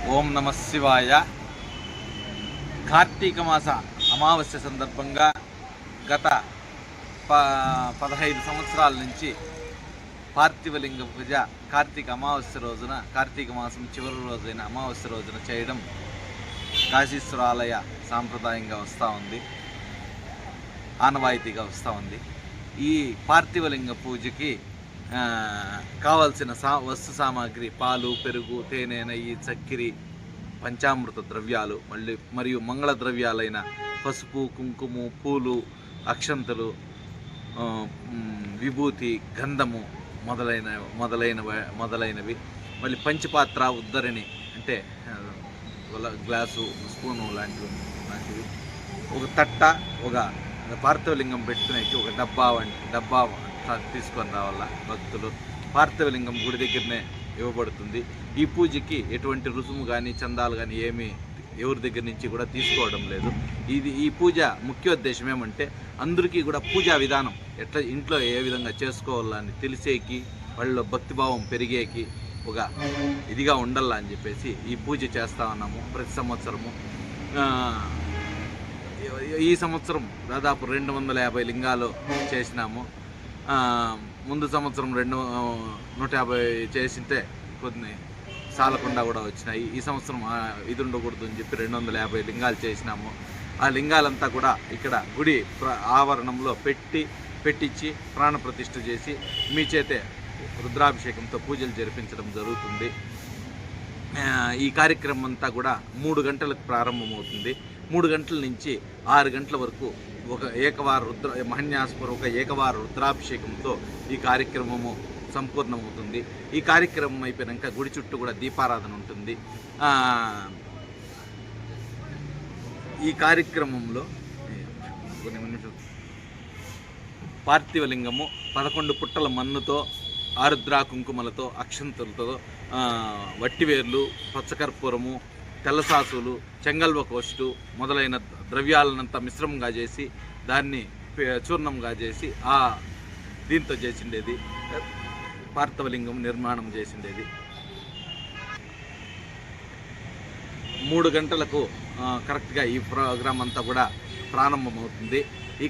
ఓం నమ శివాయ. కార్తీక మాస అమావాస్య సందర్భంగా గత 15 సంవత్సరాల నుంచి పార్థివలింగ పూజ కార్తీక అమావాస్య రోజున, కార్తీక మాసం చివరి రోజైన అమావాస్య రోజున చేయడం కాశీశ్వర ఆలయ సాంప్రదాయంగా వస్తూ ఉంది, ఆనవాయితీగా వస్తూ ఉంది. ఈ పార్థివలింగ పూజకి కావలసిన వస్తు సామాగ్రి పాలు, పెరుగు, తేనె, నెయ్యి, చక్కెర, పంచామృత ద్రవ్యాలు, మరియు మంగళ ద్రవ్యాలైన పసుపు, కుంకుమ, పూలు, అక్షంతలు, విభూతి, గంధము మొదలైనవి. మళ్ళీ పంచపాత్ర, ఉద్దరిణి అంటే గ్లాసు, స్పూను లాంటివి, ఒక తట్ట, ఒక పార్థివలింగం పెట్టుకునే ఒక డబ్బా తీసుకొని రావాల భక్తులు. పార్థివలింగం గుడి దగ్గరనే ఇవ్వబడుతుంది. ఈ పూజకి ఎటువంటి రుసుము కానీ చందాలు కానీ ఏమీ ఎవరి దగ్గర నుంచి కూడా తీసుకోవడం లేదు. ఈ పూజ ముఖ్యోద్దేశం ఏమంటే అందరికీ కూడా పూజా విధానం ఎట్లా ఇంట్లో ఏ విధంగా చేసుకోవాలని తెలిసేకి, వాళ్ళలో భక్తిభావం పెరిగేకి ఒక ఇదిగా ఉండాలా అని చెప్పేసి ఈ పూజ చేస్తూ ఉన్నాము ప్రతి సంవత్సరము. ఈ సంవత్సరం దాదాపు 250 లింగాలు చేసినాము. ముందు సంవత్సరం 150 చేసింటే కొన్ని సాలకుండా కూడా వచ్చినాయి. ఈ సంవత్సరం ఇది ఉండకూడదు అని చెప్పి 250 లింగాలు చేసినాము. ఆ లింగాలంతా కూడా ఇక్కడ గుడి ఆవరణంలో పెట్టించి ప్రాణప్రతిష్ఠ చేసి మీ చేతే రుద్రాభిషేకంతో పూజలు జరిపించడం జరుగుతుంది. ఈ కార్యక్రమం అంతా కూడా 3 గంటలకు ప్రారంభమవుతుంది. 3 గంటల నుంచి 6 గంటల వరకు ఒక మహన్యాసపూర్వక ఏకవార రుద్రాభిషేకంతో ఈ కార్యక్రమము సంపూర్ణమవుతుంది. ఈ కార్యక్రమం అయిపోయాక గుడి చుట్టూ కూడా దీపారాధన ఉంటుంది. ఈ కార్యక్రమంలో పార్థివలింగము 11 పుట్టల మన్నుతో, ఆరుద్రా కుంకుమలతో, అక్షంతలతో, వట్టివేర్లు, పచ్చకర్పూరము, తెల్లసాసులు, చెంగల్వ కోష్టు మొదలైన ద్రవ్యాలనంతా మిశ్రమంగా చేసి దాన్ని చూర్ణంగా చేసి దీంతో చేసిండేది పార్థివలింగం నిర్మాణం చేసిండేది. 3 గంటలకు కరెక్ట్గా ఈ ప్రోగ్రాం అంతా కూడా ప్రారంభమవుతుంది.